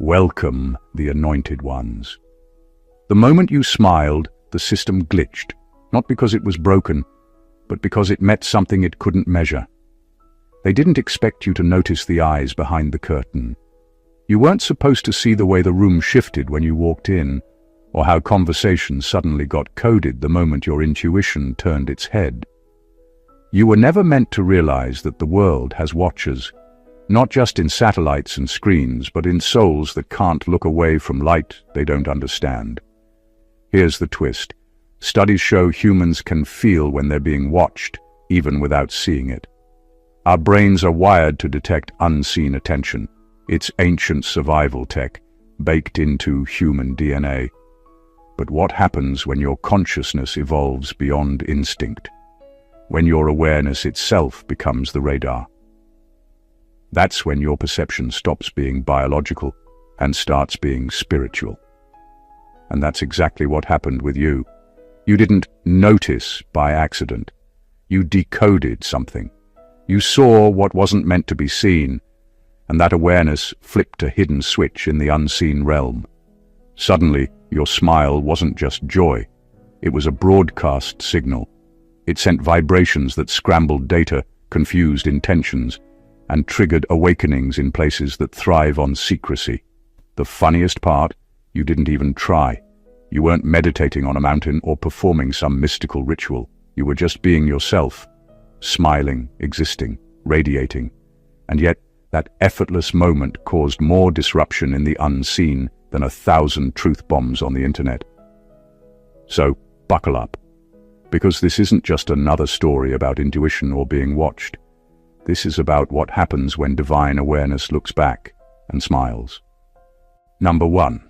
Welcome, the anointed ones. The moment you smiled, the system glitched, not because it was broken, but because it met something it couldn't measure. They didn't expect you to notice the eyes behind the curtain. You weren't supposed to see the way the room shifted when you walked in, or how conversations suddenly got coded the moment your intuition turned its head. You were never meant to realize that the world has watchers, not just in satellites and screens, but in souls that can't look away from light they don't understand. Here's the twist. Studies show humans can feel when they're being watched, even without seeing it. Our brains are wired to detect unseen attention. It's ancient survival tech, baked into human DNA. But what happens when your consciousness evolves beyond instinct? When your awareness itself becomes the radar? That's when your perception stops being biological and starts being spiritual. And that's exactly what happened with you. You didn't notice by accident. You decoded something. You saw what wasn't meant to be seen, and that awareness flipped a hidden switch in the unseen realm. Suddenly, your smile wasn't just joy. It was a broadcast signal. It sent vibrations that scrambled data, confused intentions, and triggered awakenings in places that thrive on secrecy. The funniest part, you didn't even try. You weren't meditating on a mountain or performing some mystical ritual. You were just being yourself, smiling, existing, radiating. And yet, that effortless moment caused more disruption in the unseen than 1,000 truth bombs on the internet. So, buckle up, because this isn't just another story about intuition or being watched. This is about what happens when divine awareness looks back and smiles. Number 1.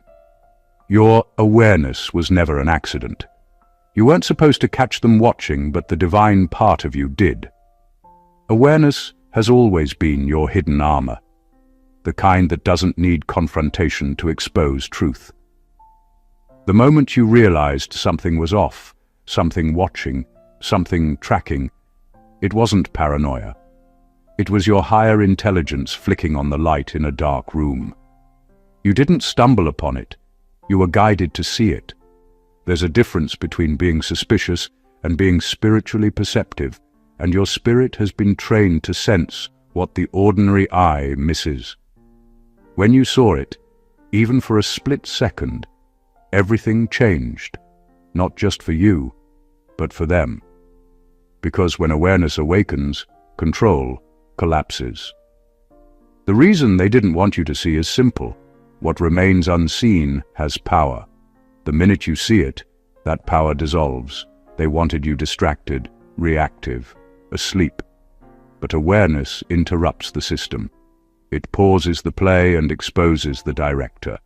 Your awareness was never an accident. You weren't supposed to catch them watching, but the divine part of you did. Awareness has always been your hidden armor, the kind that doesn't need confrontation to expose truth. The moment you realized something was off, something watching, something tracking, it wasn't paranoia. It was your higher intelligence flicking on the light in a dark room. You didn't stumble upon it. You were guided to see it. There's a difference between being suspicious and being spiritually perceptive, and your spirit has been trained to sense what the ordinary eye misses. When you saw it, even for a split second, everything changed, not just for you, but for them. Because when awareness awakens, control collapses. The reason they didn't want you to see is simple. What remains unseen has power. The minute you see it, that power dissolves. They wanted you distracted, reactive, asleep. But awareness interrupts the system. It pauses the play and exposes the director.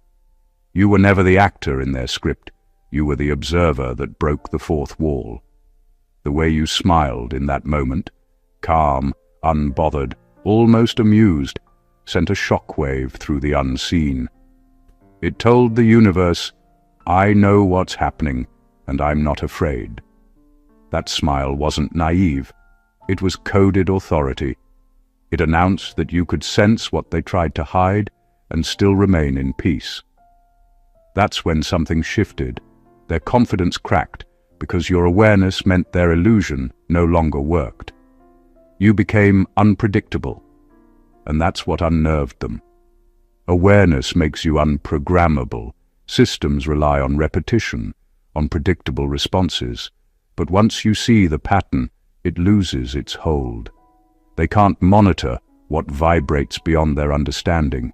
You were never the actor in their script. You were the observer that broke the fourth wall. The way you smiled in that moment, calm, unbothered, almost amused, sent a shockwave through the unseen. It told the universe, I know what's happening, and I'm not afraid. That smile wasn't naive. It was coded authority. It announced that you could sense what they tried to hide and still remain in peace. That's when something shifted. Their confidence cracked, because your awareness meant their illusion no longer worked. You became unpredictable, and that's what unnerved them. Awareness makes you unprogrammable. Systems rely on repetition, on predictable responses. But once you see the pattern, it loses its hold. They can't monitor what vibrates beyond their understanding.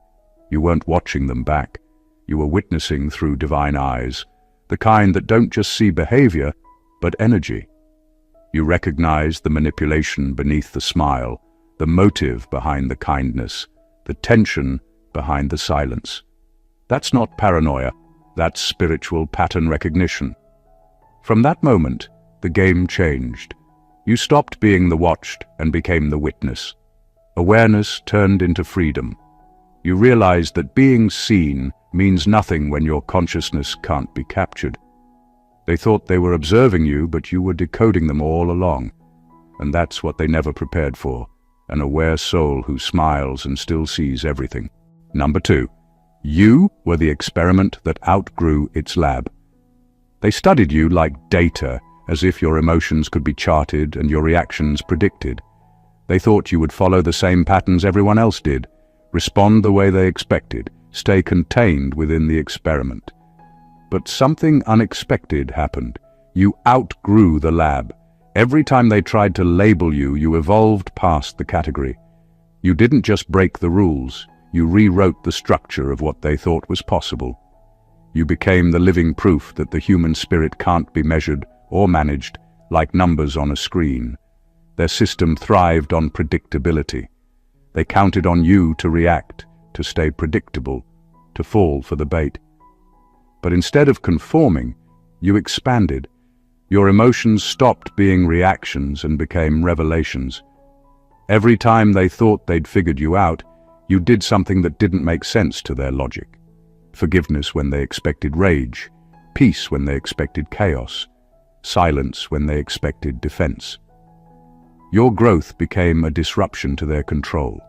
You weren't watching them back. You were witnessing through divine eyes, the kind that don't just see behavior, but energy. You recognized the manipulation beneath the smile, the motive behind the kindness, the tension behind the silence. That's not paranoia, that's spiritual pattern recognition. From that moment, the game changed. You stopped being the watched and became the witness. Awareness turned into freedom. You realized that being seen means nothing when your consciousness can't be captured. They thought they were observing you, but you were decoding them all along. And that's what they never prepared for, an aware soul who smiles and still sees everything. Number 2. You were the experiment that outgrew its lab. They studied you like data, as if your emotions could be charted and your reactions predicted. They thought you would follow the same patterns everyone else did, respond the way they expected, stay contained within the experiment. But something unexpected happened. You outgrew the lab. Every time they tried to label you, you evolved past the category. You didn't just break the rules, you rewrote the structure of what they thought was possible. You became the living proof that the human spirit can't be measured or managed like numbers on a screen. Their system thrived on predictability. They counted on you to react, to stay predictable, to fall for the bait. But instead of conforming, you expanded. Your emotions stopped being reactions and became revelations. Every time they thought they'd figured you out, you did something that didn't make sense to their logic. Forgiveness when they expected rage, peace when they expected chaos, silence when they expected defense. Your growth became a disruption to their control,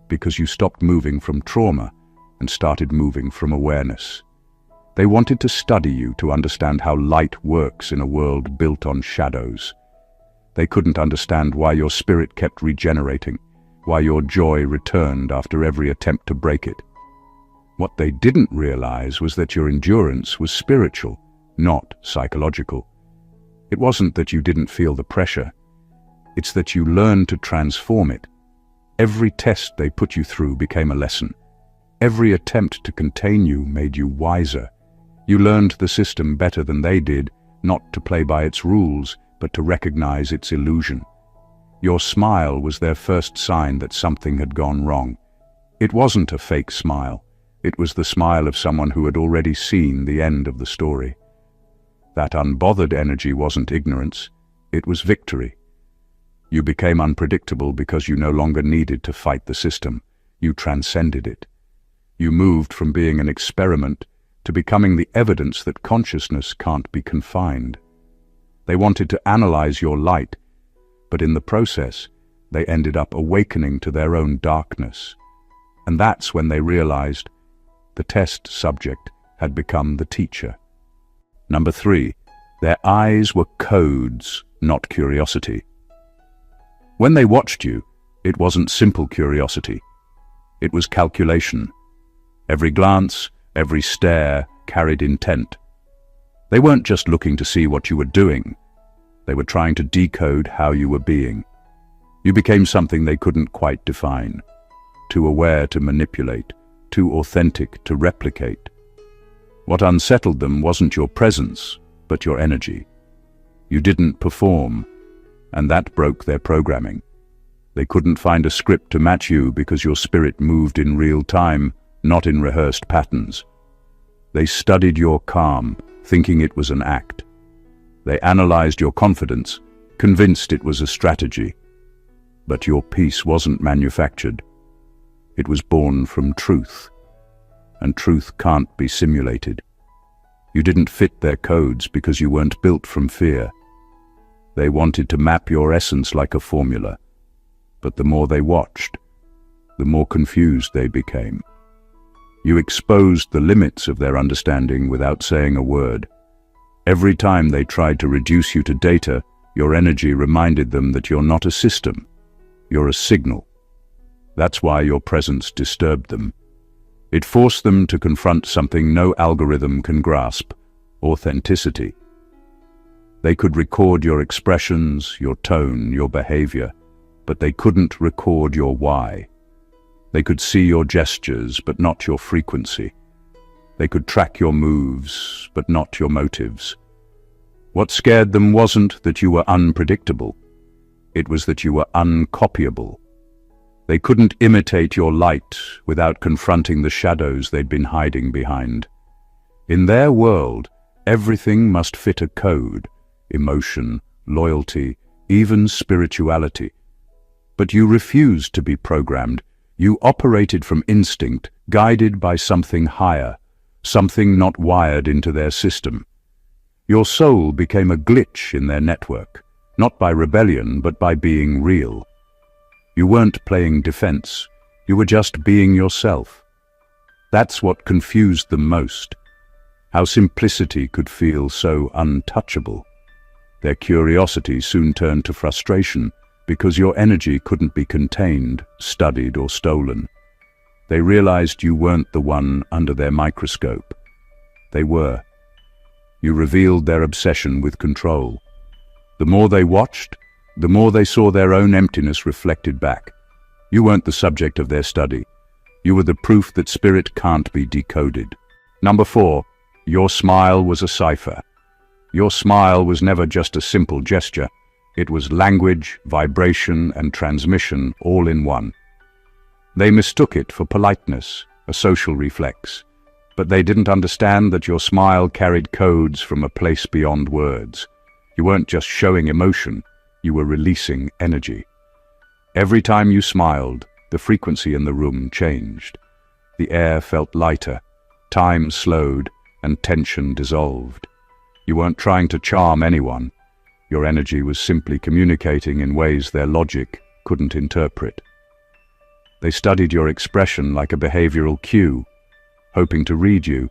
because you stopped moving from trauma and started moving from awareness. They wanted to study you to understand how light works in a world built on shadows. They couldn't understand why your spirit kept regenerating, why your joy returned after every attempt to break it. What they didn't realize was that your endurance was spiritual, not psychological. It wasn't that you didn't feel the pressure. It's that you learned to transform it. Every test they put you through became a lesson. Every attempt to contain you made you wiser. You learned the system better than they did, not to play by its rules, but to recognize its illusion. Your smile was their first sign that something had gone wrong. It wasn't a fake smile. It was the smile of someone who had already seen the end of the story. That unbothered energy wasn't ignorance, it was victory. You became unpredictable because you no longer needed to fight the system. You transcended it. You moved from being an experiment to becoming the evidence that consciousness can't be confined. They wanted to analyze your light, but in the process, they ended up awakening to their own darkness. And that's when they realized the test subject had become the teacher. Number 3, their eyes were codes, not curiosity. When they watched you, it wasn't simple curiosity. It was calculation. Every glance, every stare carried intent. They weren't just looking to see what you were doing. They were trying to decode how you were being. You became something they couldn't quite define. Too aware to manipulate, too authentic to replicate. What unsettled them wasn't your presence, but your energy. You didn't perform, and that broke their programming. They couldn't find a script to match you because your spirit moved in real time, not in rehearsed patterns. They studied your calm, thinking it was an act. They analyzed your confidence, convinced it was a strategy. But your peace wasn't manufactured. It was born from truth, and truth can't be simulated. You didn't fit their codes because you weren't built from fear. They wanted to map your essence like a formula, but the more they watched, the more confused they became. You exposed the limits of their understanding without saying a word. Every time they tried to reduce you to data, your energy reminded them that you're not a system, you're a signal. That's why your presence disturbed them. It forced them to confront something no algorithm can grasp: authenticity. They could record your expressions, your tone, your behavior, but they couldn't record your why. They could see your gestures, but not your frequency. They could track your moves, but not your motives. What scared them wasn't that you were unpredictable. It was that you were uncopyable. They couldn't imitate your light without confronting the shadows they'd been hiding behind. In their world, everything must fit a code: emotion, loyalty, even spirituality. But you refused to be programmed. You operated from instinct, guided by something higher, something not wired into their system. Your soul became a glitch in their network, not by rebellion, but by being real. You weren't playing defense, you were just being yourself. That's what confused them most. How simplicity could feel so untouchable. Their curiosity soon turned to frustration because your energy couldn't be contained, studied, or stolen. They realized you weren't the one under their microscope. They were. You revealed their obsession with control. The more they watched, the more they saw their own emptiness reflected back. You weren't the subject of their study. You were the proof that spirit can't be decoded. Number 4, your smile was a cipher. Your smile was never just a simple gesture. It was language, vibration, and transmission all in one. They mistook it for politeness, a social reflex, but they didn't understand that your smile carried codes from a place beyond words. You weren't just showing emotion, you were releasing energy. Every time you smiled, the frequency in the room changed. The air felt lighter, time slowed, and tension dissolved. You weren't trying to charm anyone. Your energy was simply communicating in ways their logic couldn't interpret. They studied your expression like a behavioral cue, hoping to read you,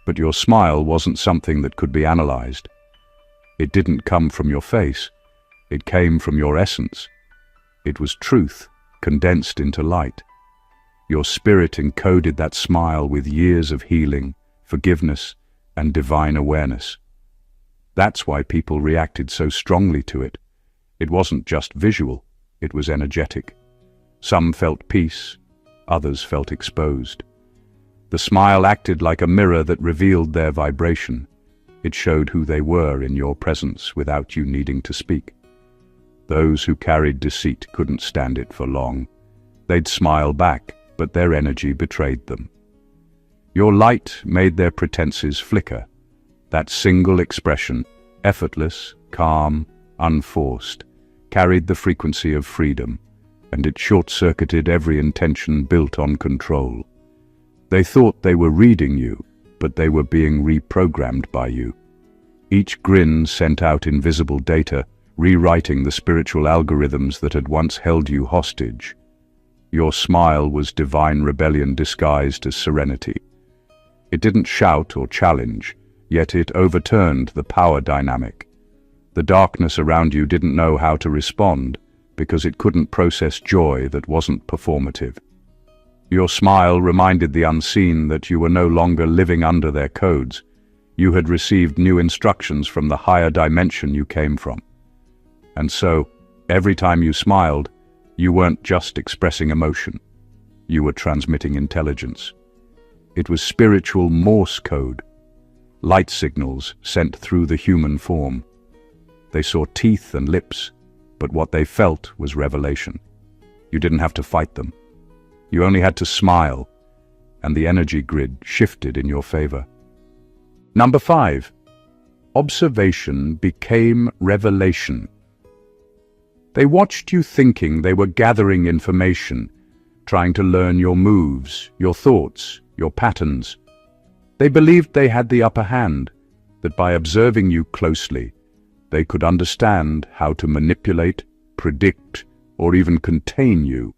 but your smile wasn't something that could be analyzed. It didn't come from your face. It came from your essence. It was truth, condensed into light. Your spirit encoded that smile with years of healing, forgiveness, and divine awareness. That's why people reacted so strongly to it. It wasn't just visual, it was energetic. Some felt peace, others felt exposed. The smile acted like a mirror that revealed their vibration. It showed who they were in your presence without you needing to speak. Those who carried deceit couldn't stand it for long. They'd smile back, but their energy betrayed them. Your light made their pretenses flicker. That single expression, effortless, calm, unforced, carried the frequency of freedom, and it short-circuited every intention built on control. They thought they were reading you, but they were being reprogrammed by you. Each grin sent out invisible data, rewriting the spiritual algorithms that had once held you hostage. Your smile was divine rebellion disguised as serenity. It didn't shout or challenge, yet it overturned the power dynamic. The darkness around you didn't know how to respond, because it couldn't process joy that wasn't performative. Your smile reminded the unseen that you were no longer living under their codes. You had received new instructions from the higher dimension you came from. And so, every time you smiled, you weren't just expressing emotion. You were transmitting intelligence. It was spiritual Morse code, light signals sent through the human form. They saw teeth and lips, but what they felt was revelation. You didn't have to fight them. You only had to smile, and the energy grid shifted in your favor. Number 5, observation became revelation. They watched you thinking they were gathering information, trying to learn your moves, your thoughts, your patterns. They believed they had the upper hand, that by observing you closely, they could understand how to manipulate, predict, or even contain you.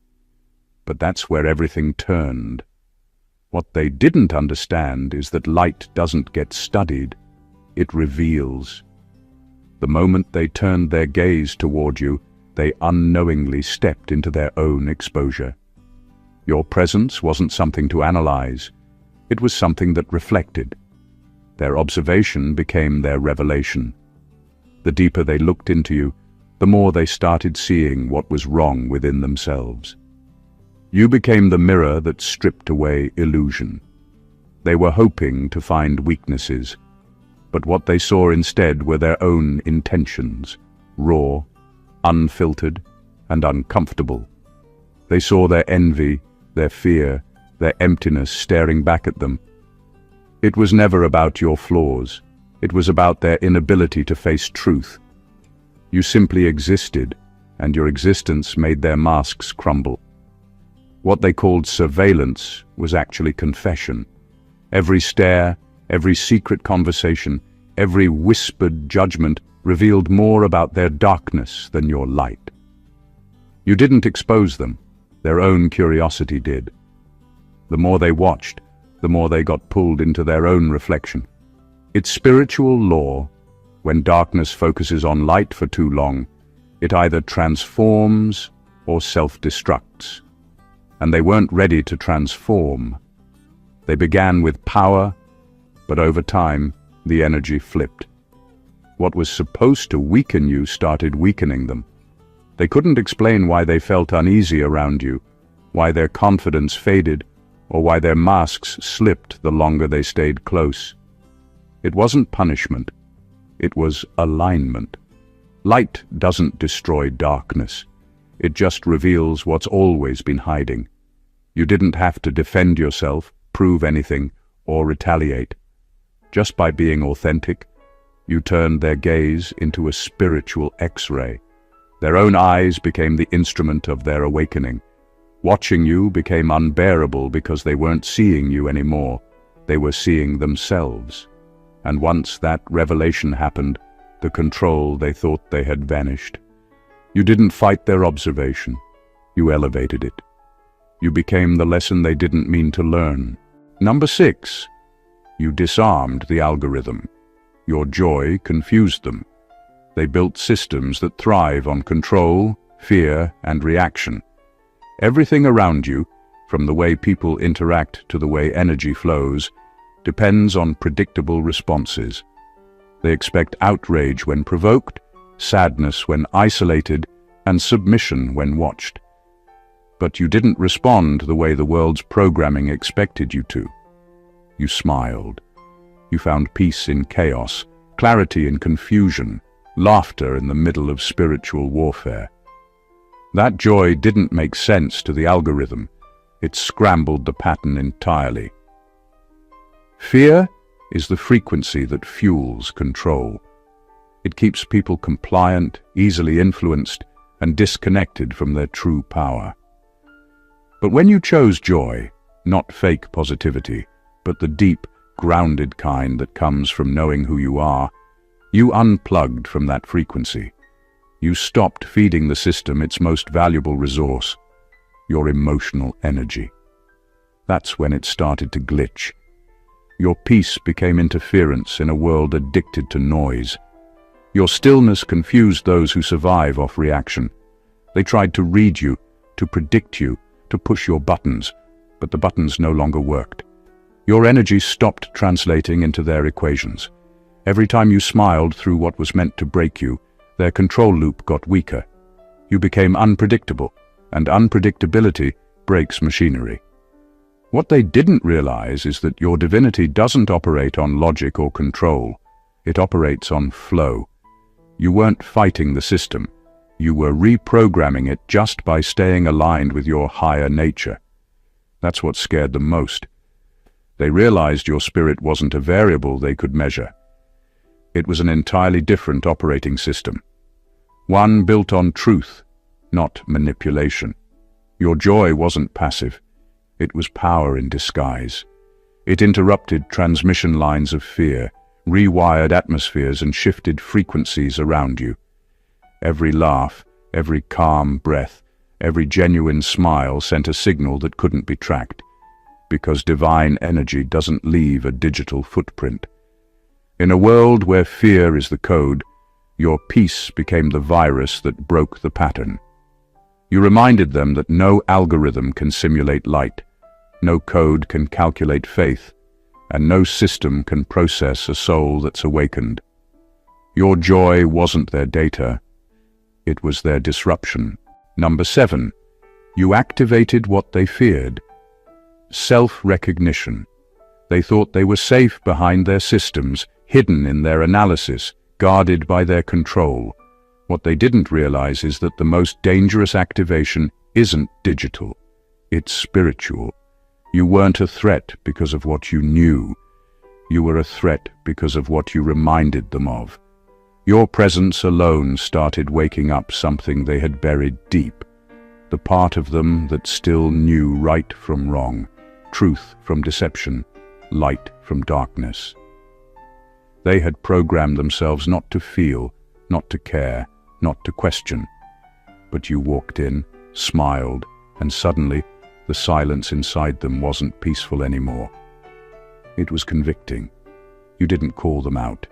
But that's where everything turned. What they didn't understand is that light doesn't get studied, it reveals. The moment they turned their gaze toward you, they unknowingly stepped into their own exposure. Your presence wasn't something to analyze, it was something that reflected. Their observation became their revelation. The deeper they looked into you, the more they started seeing what was wrong within themselves. You became the mirror that stripped away illusion. They were hoping to find weaknesses, but what they saw instead were their own intentions, raw, unfiltered, and uncomfortable. They saw their envy, their fear, their emptiness staring back at them. It was never about your flaws. It was about their inability to face truth. You simply existed, and your existence made their masks crumble. What they called surveillance was actually confession. Every stare, every secret conversation, every whispered judgment revealed more about their darkness than your light. You didn't expose them, their own curiosity did. The more they watched, the more they got pulled into their own reflection. It's spiritual law. When darkness focuses on light for too long, it either transforms or self-destructs. And they weren't ready to transform. They began with power, but over time, the energy flipped. What was supposed to weaken you started weakening them. They couldn't explain why they felt uneasy around you, why their confidence faded, or why their masks slipped the longer they stayed close. It wasn't punishment. It was alignment. Light doesn't destroy darkness. It just reveals what's always been hiding. You didn't have to defend yourself, prove anything, or retaliate. Just by being authentic, you turned their gaze into a spiritual X-ray. Their own eyes became the instrument of their awakening. Watching you became unbearable because they weren't seeing you anymore. They were seeing themselves. And once that revelation happened, the control they thought they had vanished. You didn't fight their observation. You elevated it. You became the lesson they didn't mean to learn. Number 6. You disarmed the algorithm. Your joy confused them. They built systems that thrive on control, fear, and reaction. Everything around you, from the way people interact to the way energy flows, depends on predictable responses. They expect outrage when provoked, sadness when isolated, and submission when watched. But you didn't respond the way the world's programming expected you to. You smiled. You found peace in chaos, clarity in confusion, laughter in the middle of spiritual warfare. That joy didn't make sense to the algorithm. It scrambled the pattern entirely. Fear is the frequency that fuels control. It keeps people compliant, easily influenced, and disconnected from their true power. But when you chose joy, not fake positivity, but the deep, grounded kind that comes from knowing who you are, you unplugged from that frequency. You stopped feeding the system its most valuable resource, your emotional energy. That's when it started to glitch. Your peace became interference in a world addicted to noise. Your stillness confused those who survive off reaction. They tried to read you, to predict you, to push your buttons, but the buttons no longer worked. Your energy stopped translating into their equations. Every time you smiled through what was meant to break you, their control loop got weaker. You became unpredictable, and unpredictability breaks machinery. What they didn't realize is that your divinity doesn't operate on logic or control. It operates on flow. You weren't fighting the system. You were reprogramming it just by staying aligned with your higher nature. That's what scared them most. They realized your spirit wasn't a variable they could measure. It was an entirely different operating system. One built on truth, not manipulation. Your joy wasn't passive. It was power in disguise. It interrupted transmission lines of fear, rewired atmospheres, and shifted frequencies around you. Every laugh, every calm breath, every genuine smile sent a signal that couldn't be tracked, because divine energy doesn't leave a digital footprint. In a world where fear is the code, your peace became the virus that broke the pattern. You reminded them that no algorithm can simulate light, no code can calculate faith, and no system can process a soul that's awakened. Your joy wasn't their data, it was their disruption. Number 7, you activated what they feared. Self-recognition. They thought they were safe behind their systems, hidden in their analysis, guarded by their control. What they didn't realize is that the most dangerous activation isn't digital, it's spiritual. You weren't a threat because of what you knew. You were a threat because of what you reminded them of. Your presence alone started waking up something they had buried deep, the part of them that still knew right from wrong, truth from deception, light from darkness. They had programmed themselves not to feel, not to care, not to question. But you walked in, smiled, and suddenly the silence inside them wasn't peaceful anymore. It was convicting. You didn't call them out.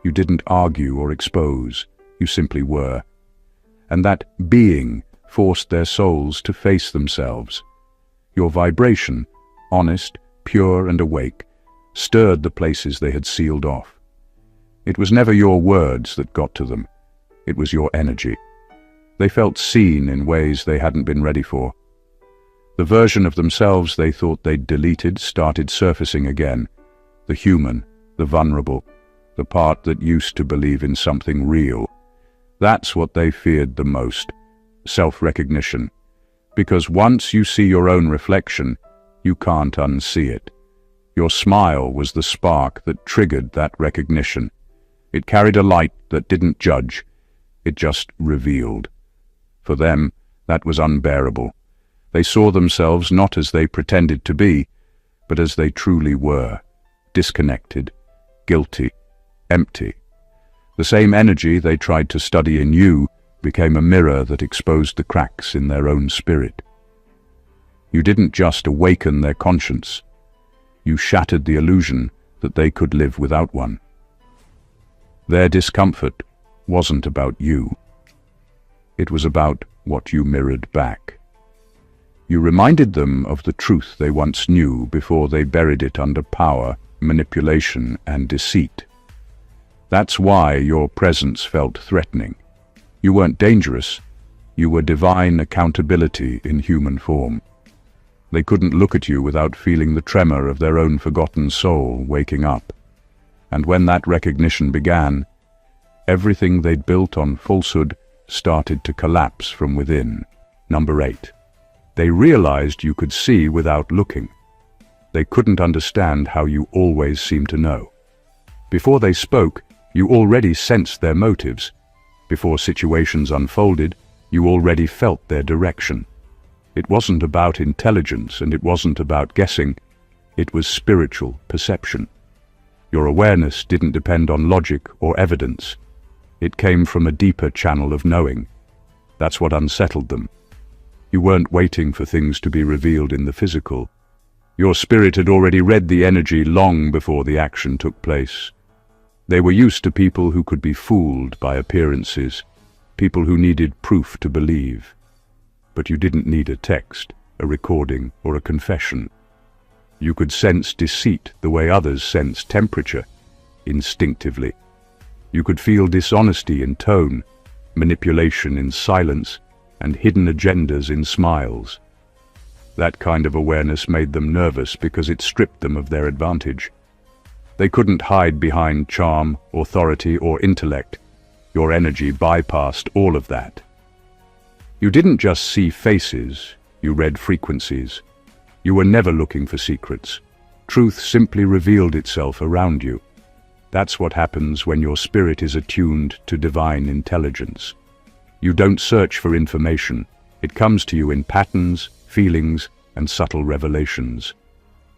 You didn't argue or expose. You simply were. And that being forced their souls to face themselves. Your vibration, honest, pure and awake, stirred the places they had sealed off. It was never your words that got to them. It was your energy. They felt seen in ways they hadn't been ready for. The version of themselves they thought they'd deleted started surfacing again. The human, the vulnerable, the part that used to believe in something real. That's what they feared the most, self-recognition. Because once you see your own reflection, you can't unsee it. Your smile was the spark that triggered that recognition. It carried a light that didn't judge, it just revealed. For them, that was unbearable. They saw themselves not as they pretended to be, but as they truly were, disconnected, guilty, empty. The same energy they tried to study in you became a mirror that exposed the cracks in their own spirit. You didn't just awaken their conscience, you shattered the illusion that they could live without one. Their discomfort wasn't about you. It was about what you mirrored back. You reminded them of the truth they once knew before they buried it under power, manipulation, and deceit. That's why your presence felt threatening. You weren't dangerous. You were divine accountability in human form. They couldn't look at you without feeling the tremor of their own forgotten soul waking up. And when that recognition began, everything they'd built on falsehood started to collapse from within. Number 8. They realized you could see without looking. They couldn't understand how you always seemed to know. Before they spoke, you already sensed their motives. Before situations unfolded, you already felt their direction. It wasn't about intelligence and it wasn't about guessing. It was spiritual perception. Your awareness didn't depend on logic or evidence. It came from a deeper channel of knowing. That's what unsettled them. You weren't waiting for things to be revealed in the physical. Your spirit had already read the energy long before the action took place. They were used to people who could be fooled by appearances, people who needed proof to believe. But you didn't need a text, a recording, or a confession. You could sense deceit the way others sense temperature, instinctively. You could feel dishonesty in tone, manipulation in silence, and hidden agendas in smiles. That kind of awareness made them nervous because it stripped them of their advantage. They couldn't hide behind charm, authority, or intellect. Your energy bypassed all of that. You didn't just see faces, you read frequencies. You were never looking for secrets. Truth simply revealed itself around you. That's what happens when your spirit is attuned to divine intelligence. You don't search for information. It comes to you in patterns, feelings, and subtle revelations.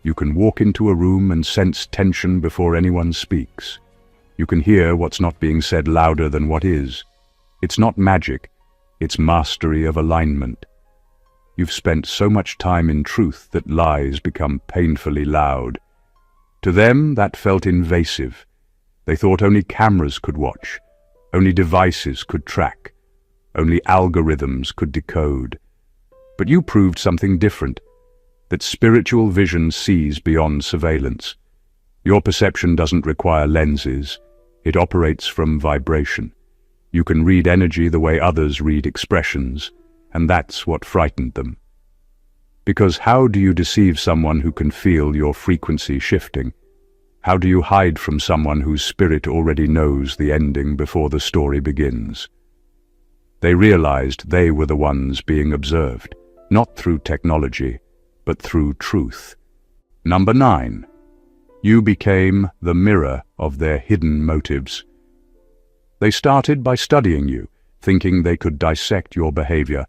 You can walk into a room and sense tension before anyone speaks. You can hear what's not being said louder than what is. It's not magic, it's mastery of alignment. You've spent so much time in truth that lies become painfully loud. To them, that felt invasive. They thought only cameras could watch, only devices could track, only algorithms could decode. But you proved something different, that spiritual vision sees beyond surveillance. Your perception doesn't require lenses. It operates from vibration. You can read energy the way others read expressions, and that's what frightened them. Because how do you deceive someone who can feel your frequency shifting? How do you hide from someone whose spirit already knows the ending before the story begins? They realized they were the ones being observed, not through technology, but through truth. Number 9. You became the mirror of their hidden motives. They started by studying you, thinking they could dissect your behavior,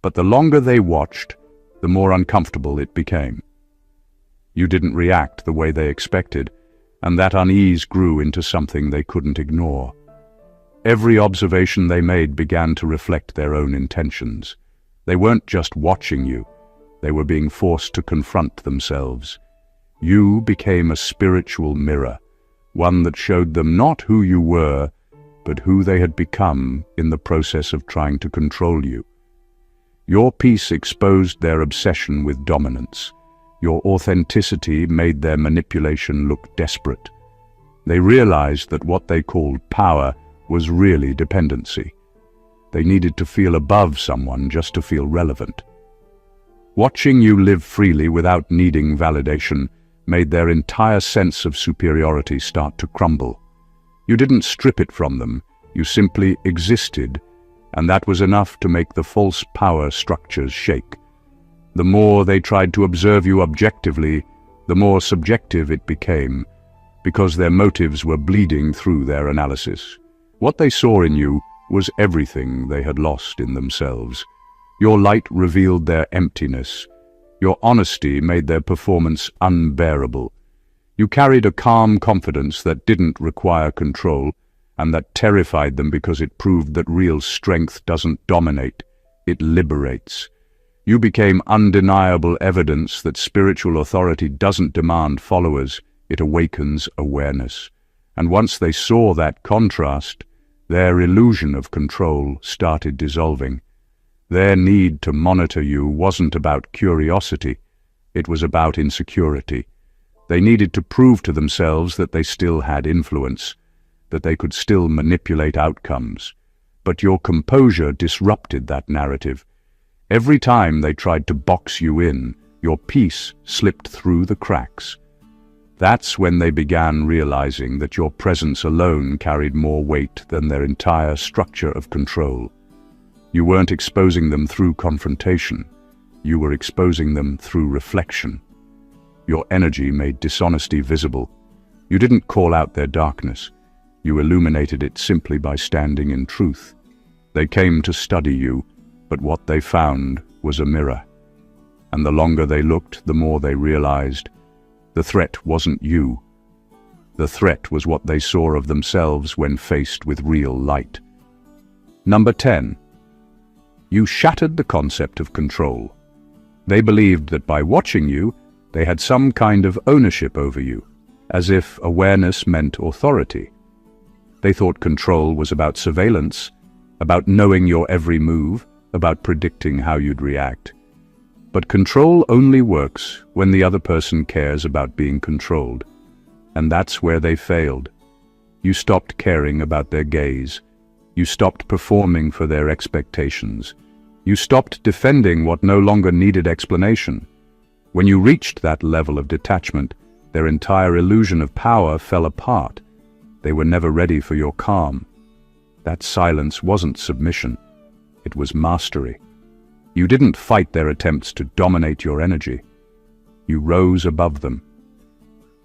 but the longer they watched, the more uncomfortable it became. You didn't react the way they expected, and that unease grew into something they couldn't ignore. Every observation they made began to reflect their own intentions. They weren't just watching you, they were being forced to confront themselves. You became a spiritual mirror, one that showed them not who you were, but who they had become in the process of trying to control you. Your peace exposed their obsession with dominance. Your authenticity made their manipulation look desperate. They realized that what they called power was really dependency. They needed to feel above someone just to feel relevant. Watching you live freely without needing validation made their entire sense of superiority start to crumble. You didn't strip it from them, you simply existed, and that was enough to make the false power structures shake. The more they tried to observe you objectively, the more subjective it became, because their motives were bleeding through their analysis. What they saw in you was everything they had lost in themselves. Your light revealed their emptiness. Your honesty made their performance unbearable. You carried a calm confidence that didn't require control, and that terrified them because it proved that real strength doesn't dominate, it liberates. You became undeniable evidence that spiritual authority doesn't demand followers, it awakens awareness. And once they saw that contrast, their illusion of control started dissolving. Their need to monitor you wasn't about curiosity, it was about insecurity. They needed to prove to themselves that they still had influence, that they could still manipulate outcomes. But your composure disrupted that narrative. Every time they tried to box you in, your peace slipped through the cracks. That's when they began realizing that your presence alone carried more weight than their entire structure of control. You weren't exposing them through confrontation, you were exposing them through reflection. Your energy made dishonesty visible. You didn't call out their darkness, you illuminated it simply by standing in truth. They came to study you, but what they found was a mirror. And the longer they looked, the more they realized the threat wasn't you. The threat was what they saw of themselves when faced with real light. Number 10. You shattered the concept of control. They believed that by watching you, they had some kind of ownership over you, as if awareness meant authority. They thought control was about surveillance, about knowing your every move, about predicting how you'd react. But control only works when the other person cares about being controlled. And that's where they failed. You stopped caring about their gaze. You stopped performing for their expectations. You stopped defending what no longer needed explanation. When you reached that level of detachment, their entire illusion of power fell apart. They were never ready for your calm. That silence wasn't submission. It was mastery. You didn't fight their attempts to dominate your energy. You rose above them.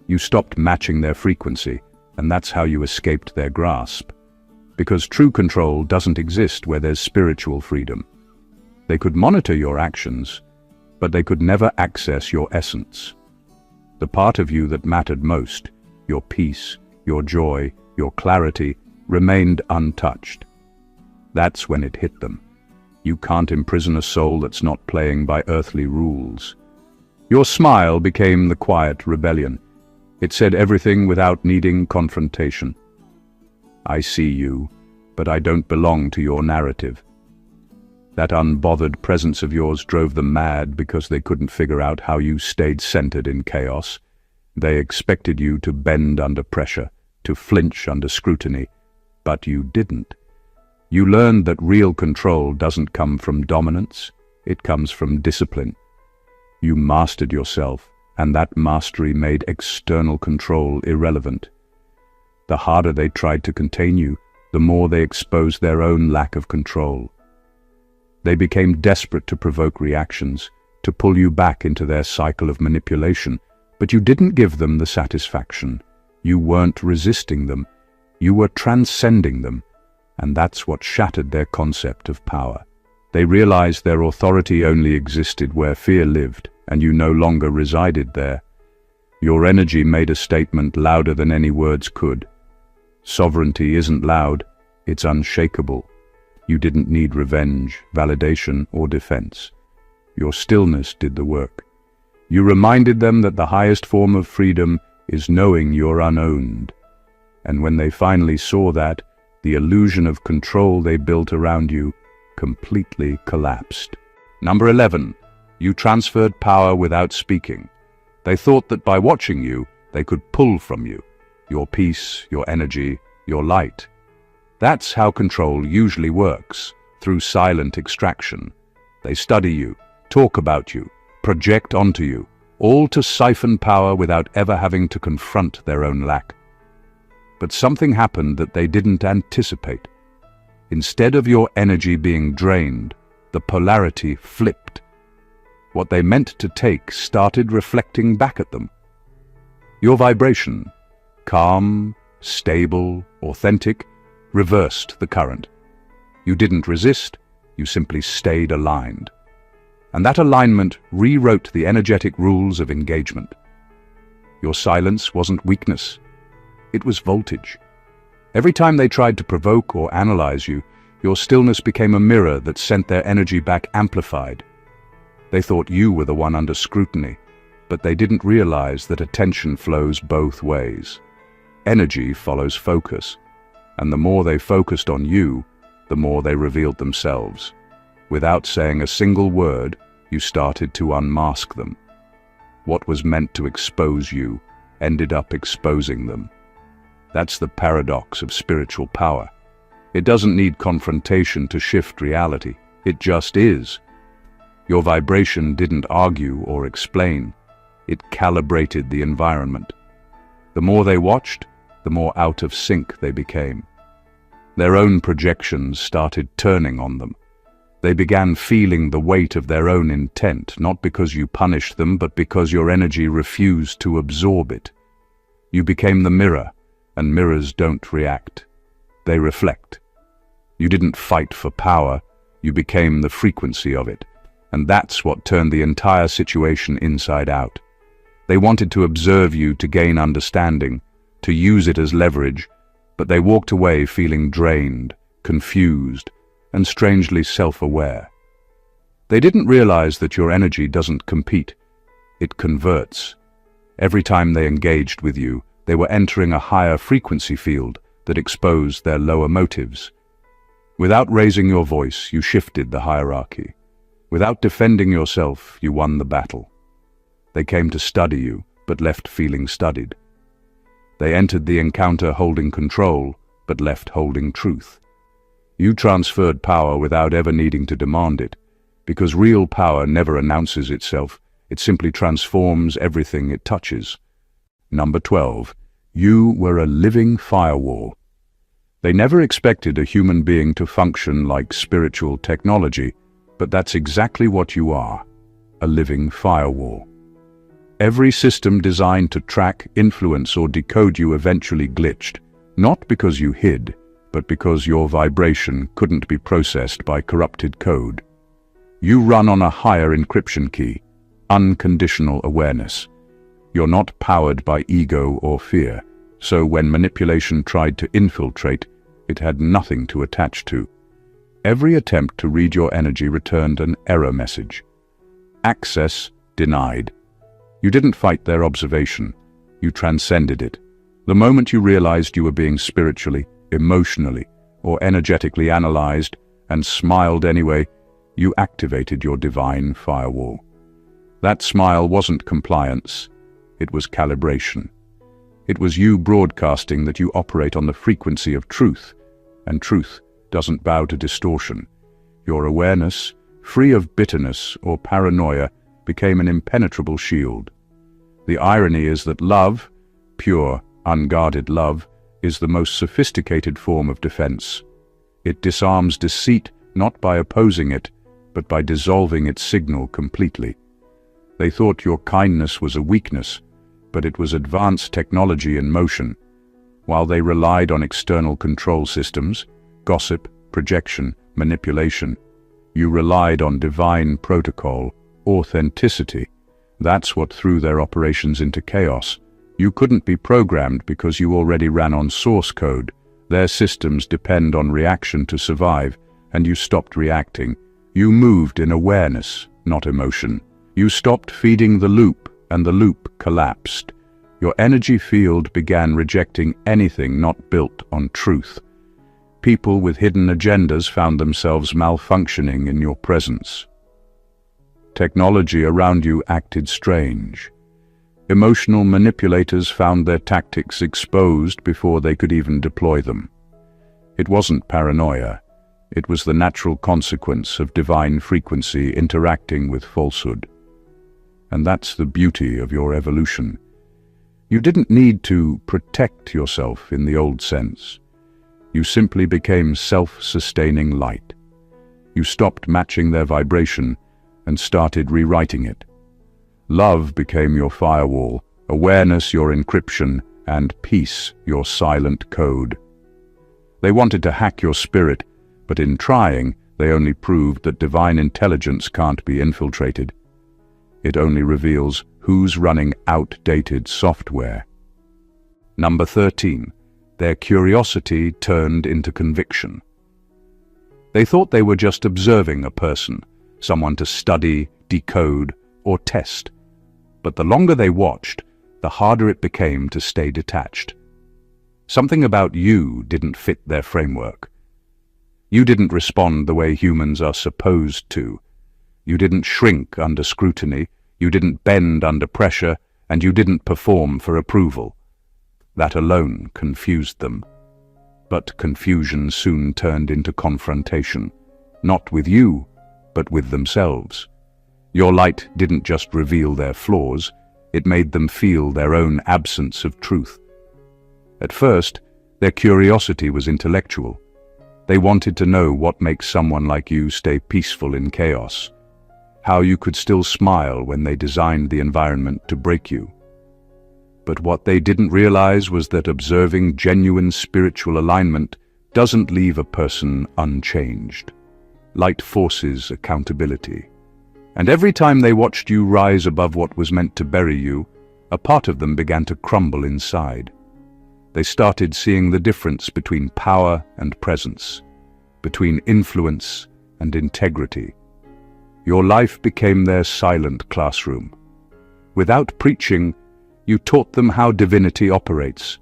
You stopped matching their frequency, and that's how you escaped their grasp. Because true control doesn't exist where there's spiritual freedom. They could monitor your actions, but they could never access your essence. The part of you that mattered most, your peace, your joy, your clarity, remained untouched. That's when it hit them. You can't imprison a soul that's not playing by earthly rules. Your smile became the quiet rebellion. It said everything without needing confrontation. I see you, but I don't belong to your narrative. That unbothered presence of yours drove them mad because they couldn't figure out how you stayed centered in chaos. They expected you to bend under pressure, to flinch under scrutiny, but you didn't. You learned that real control doesn't come from dominance, it comes from discipline. You mastered yourself, and that mastery made external control irrelevant. The harder they tried to contain you, the more they exposed their own lack of control. They became desperate to provoke reactions, to pull you back into their cycle of manipulation, but you didn't give them the satisfaction. You weren't resisting them, you were transcending them. And that's what shattered their concept of power. They realized their authority only existed where fear lived, and you no longer resided there. Your energy made a statement louder than any words could. Sovereignty isn't loud, it's unshakable. You didn't need revenge, validation, or defense. Your stillness did the work. You reminded them that the highest form of freedom is knowing you're unowned. And when they finally saw that, the illusion of control they built around you completely collapsed. Number 11. You transferred power without speaking. They thought that by watching you, they could pull from you your peace, your energy, your light. That's how control usually works, through silent extraction. They study you, talk about you, project onto you, all to siphon power without ever having to confront their own lack. But something happened that they didn't anticipate. Instead of your energy being drained, the polarity flipped. What they meant to take started reflecting back at them. Your vibration, calm, stable, authentic, reversed the current. You didn't resist, you simply stayed aligned. And that alignment rewrote the energetic rules of engagement. Your silence wasn't weakness, it was voltage. Every time they tried to provoke or analyze you, your stillness became a mirror that sent their energy back amplified. They thought you were the one under scrutiny, but they didn't realize that attention flows both ways. Energy follows focus, and the more they focused on you, the more they revealed themselves. Without saying a single word, you started to unmask them. What was meant to expose you ended up exposing them. That's the paradox of spiritual power. It doesn't need confrontation to shift reality. It just is. Your vibration didn't argue or explain. It calibrated the environment. The more they watched, the more out of sync they became. Their own projections started turning on them. They began feeling the weight of their own intent, not because you punished them, but because your energy refused to absorb it. You became the mirror, and mirrors don't react. They reflect. You didn't fight for power, you became the frequency of it. And that's what turned the entire situation inside out. They wanted to observe you to gain understanding, to use it as leverage, but they walked away feeling drained, confused, and strangely self-aware. They didn't realize that your energy doesn't compete, it converts. Every time they engaged with you, they were entering a higher frequency field that exposed their lower motives. Without raising your voice, you shifted the hierarchy. Without defending yourself, you won the battle. They came to study you, but left feeling studied. They entered the encounter holding control, but left holding truth. You transferred power without ever needing to demand it, because real power never announces itself, it simply transforms everything it touches. Number 12. You were a living firewall. They never expected a human being to function like spiritual technology, but that's exactly what you are, a living firewall. Every system designed to track, influence, or decode you eventually glitched, not because you hid, but because your vibration couldn't be processed by corrupted code. You run on a higher encryption key, unconditional awareness. You're not powered by ego or fear, so when manipulation tried to infiltrate, it had nothing to attach to. Every attempt to read your energy returned an error message. Access denied. You didn't fight their observation, you transcended it. The moment you realized you were being spiritually, emotionally, or energetically analyzed, and smiled anyway, you activated your divine firewall. That smile wasn't compliance, it was calibration. It was you broadcasting that you operate on the frequency of truth, and truth doesn't bow to distortion. Your awareness, free of bitterness or paranoia, became an impenetrable shield. The irony is that love, pure, unguarded love, is the most sophisticated form of defense. It disarms deceit not by opposing it, but by dissolving its signal completely. They thought your kindness was a weakness, but it was advanced technology in motion. While they relied on external control systems, gossip, projection, manipulation, you relied on divine protocol, authenticity. That's what threw their operations into chaos. You couldn't be programmed because you already ran on source code. Their systems depend on reaction to survive, and you stopped reacting. You moved in awareness, not emotion. You stopped feeding the loop, and the loop collapsed. Your energy field began rejecting anything not built on truth. People with hidden agendas found themselves malfunctioning in your presence. Technology around you acted strange. Emotional manipulators found their tactics exposed before they could even deploy them. It wasn't paranoia. It was the natural consequence of divine frequency interacting with falsehood. And that's the beauty of your evolution. You didn't need to protect yourself in the old sense. You simply became self-sustaining light. You stopped matching their vibration and started rewriting it. Love became your firewall, awareness your encryption, and peace your silent code. They wanted to hack your spirit, but in trying, they only proved that divine intelligence can't be infiltrated. It only reveals who's running outdated software. Number 13. Their curiosity turned into conviction. They thought they were just observing a person, someone to study, decode, or test. But the longer they watched, the harder it became to stay detached. Something about you didn't fit their framework. You didn't respond the way humans are supposed to. You didn't shrink under scrutiny, you didn't bend under pressure, and you didn't perform for approval. That alone confused them. But confusion soon turned into confrontation, not with you, but with themselves. Your light didn't just reveal their flaws, it made them feel their own absence of truth. At first, their curiosity was intellectual. They wanted to know what makes someone like you stay peaceful in chaos, how you could still smile when they designed the environment to break you. But what they didn't realize was that observing genuine spiritual alignment doesn't leave a person unchanged. Light forces accountability. And every time they watched you rise above what was meant to bury you, a part of them began to crumble inside. They started seeing the difference between power and presence, between influence and integrity. Your life became their silent classroom. Without preaching, you taught them how divinity operates,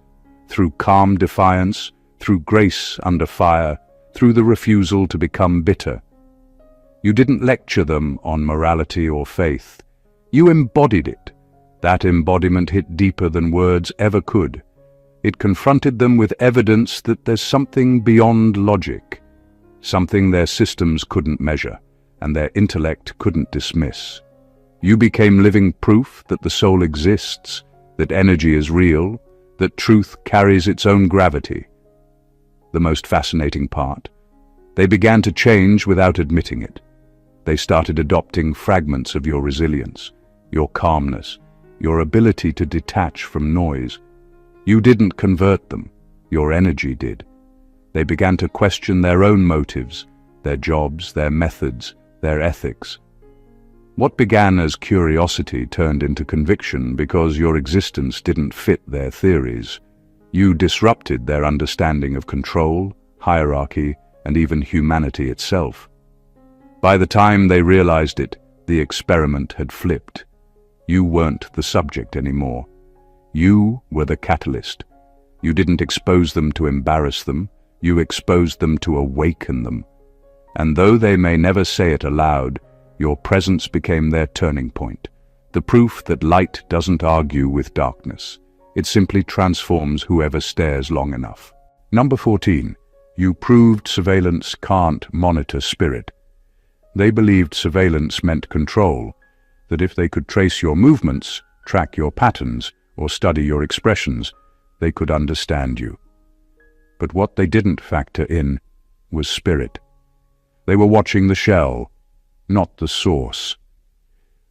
through calm defiance, through grace under fire, through the refusal to become bitter. You didn't lecture them on morality or faith. You embodied it. That embodiment hit deeper than words ever could. It confronted them with evidence that there's something beyond logic, something their systems couldn't measure and their intellect couldn't dismiss. You became living proof that the soul exists, that energy is real, that truth carries its own gravity. The most fascinating part, they began to change without admitting it. They started adopting fragments of your resilience, your calmness, your ability to detach from noise. You didn't convert them, your energy did. They began to question their own motives, their jobs, their methods, their ethics. What began as curiosity turned into conviction because your existence didn't fit their theories. You disrupted their understanding of control, hierarchy, and even humanity itself. By the time they realized it, the experiment had flipped. You weren't the subject anymore. You were the catalyst. You didn't expose them to embarrass them, you exposed them to awaken them. And though they may never say it aloud, your presence became their turning point, the proof that light doesn't argue with darkness. It simply transforms whoever stares long enough. Number 14. You proved surveillance can't monitor spirit. They believed surveillance meant control, that if they could trace your movements, track your patterns, or study your expressions, they could understand you. But what they didn't factor in was spirit. They were watching the shell, not the source.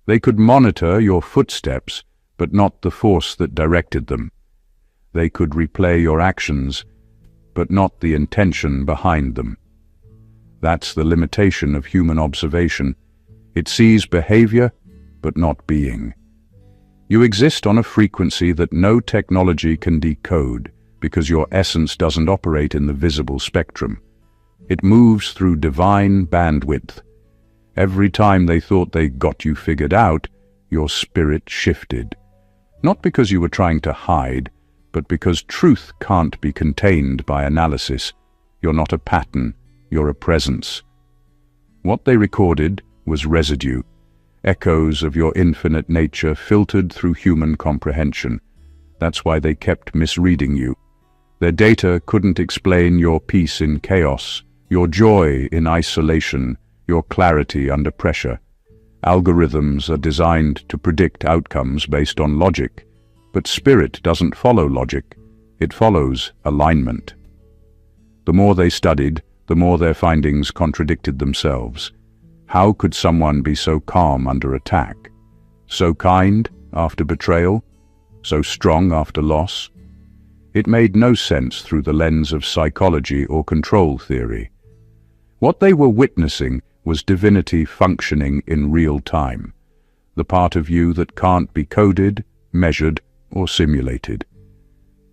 They could monitor your footsteps, but not the force that directed them. They could replay your actions, but not the intention behind them. That's the limitation of human observation. It sees behavior, but not being. You exist on a frequency that no technology can decode because your essence doesn't operate in the visible spectrum. It moves through divine bandwidth. Every time they thought they got you figured out, your spirit shifted. Not because you were trying to hide, but because truth can't be contained by analysis. You're not a pattern, you're a presence. What they recorded was residue, echoes of your infinite nature filtered through human comprehension. That's why they kept misreading you. Their data couldn't explain your peace in chaos, your joy in isolation, your clarity under pressure. Algorithms are designed to predict outcomes based on logic, but spirit doesn't follow logic, it follows alignment. The more they studied, the more their findings contradicted themselves. How could someone be so calm under attack? So kind after betrayal? So strong after loss? It made no sense through the lens of psychology or control theory. What they were witnessing was divinity functioning in real time, the part of you that can't be coded, measured, or simulated.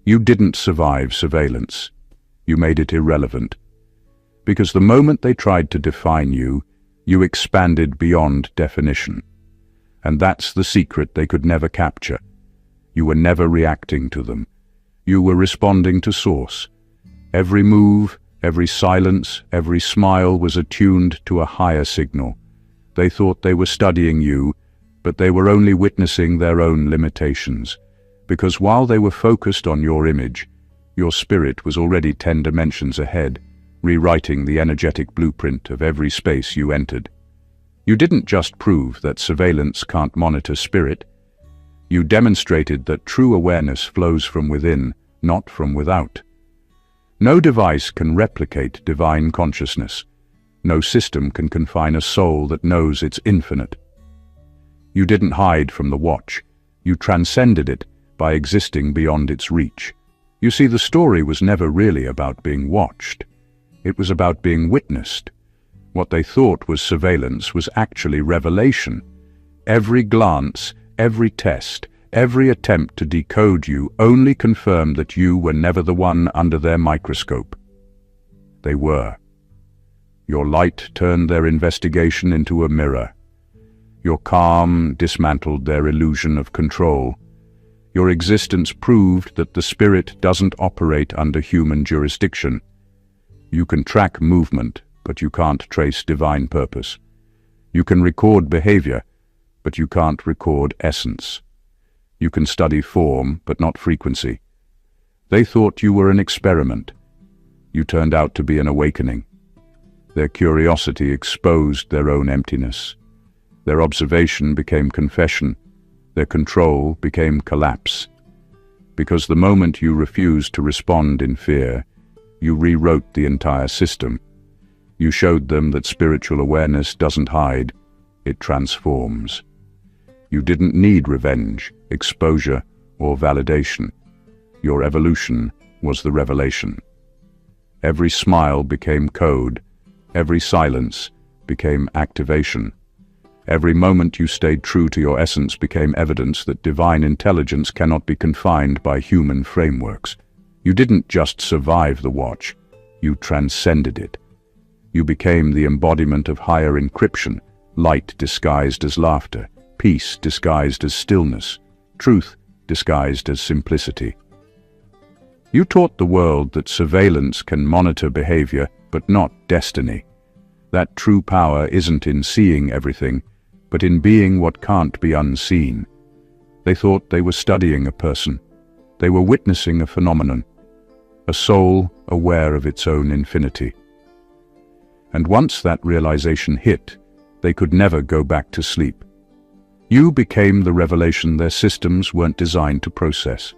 You didn't survive surveillance. You made it irrelevant. Because the moment they tried to define you, you expanded beyond definition. And that's the secret they could never capture. You were never reacting to them. You were responding to source. Every move, every silence, every smile was attuned to a higher signal. They thought they were studying you, but they were only witnessing their own limitations. Because while they were focused on your image, your spirit was already 10 dimensions ahead, rewriting the energetic blueprint of every space you entered. You didn't just prove that surveillance can't monitor spirit. You demonstrated that true awareness flows from within, not from without. No device can replicate divine consciousness. No system can confine a soul that knows it's infinite. You didn't hide from the watch. You transcended it by existing beyond its reach. You see, the story was never really about being watched. It was about being witnessed. What they thought was surveillance was actually revelation. Every glance, every test, every attempt to decode you only confirmed that you were never the one under their microscope. They were. Your light turned their investigation into a mirror. Your calm dismantled their illusion of control. Your existence proved that the spirit doesn't operate under human jurisdiction. You can track movement, but you can't trace divine purpose. You can record behavior, but you can't record essence. You can study form, but not frequency. They thought you were an experiment. You turned out to be an awakening. Their curiosity exposed their own emptiness. Their observation became confession. Their control became collapse. Because the moment you refused to respond in fear, you rewrote the entire system. You showed them that spiritual awareness doesn't hide, it transforms. You didn't need revenge, exposure, or validation. Your evolution was the revelation. Every smile became code. Every silence became activation. Every moment you stayed true to your essence became evidence that divine intelligence cannot be confined by human frameworks. You didn't just survive the watch, you transcended it. You became the embodiment of higher encryption, light disguised as laughter, peace disguised as stillness, truth disguised as simplicity. You taught the world that surveillance can monitor behavior, but not destiny. That true power isn't in seeing everything, but in being what can't be unseen. They thought they were studying a person. They were witnessing a phenomenon, a soul aware of its own infinity. And once that realization hit, they could never go back to sleep. You became the revelation their systems weren't designed to process.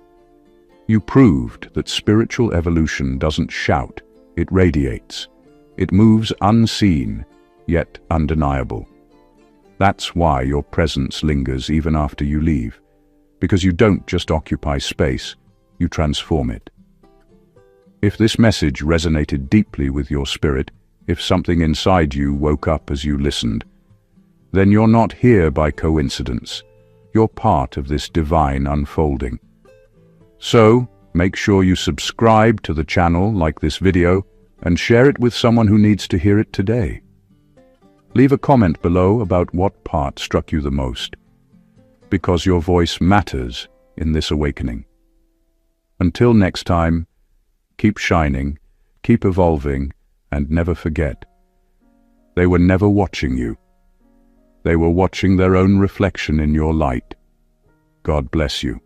You proved that spiritual evolution doesn't shout, it radiates. It moves unseen, yet undeniable. That's why your presence lingers even after you leave, because you don't just occupy space, you transform it. If this message resonated deeply with your spirit, if something inside you woke up as you listened, then you're not here by coincidence. You're part of this divine unfolding. So, make sure you subscribe to the channel, like this video, and share it with someone who needs to hear it today. Leave a comment below about what part struck you the most, because your voice matters in this awakening. Until next time, keep shining, keep evolving, and never forget, they were never watching you. They were watching their own reflection in your light. God bless you.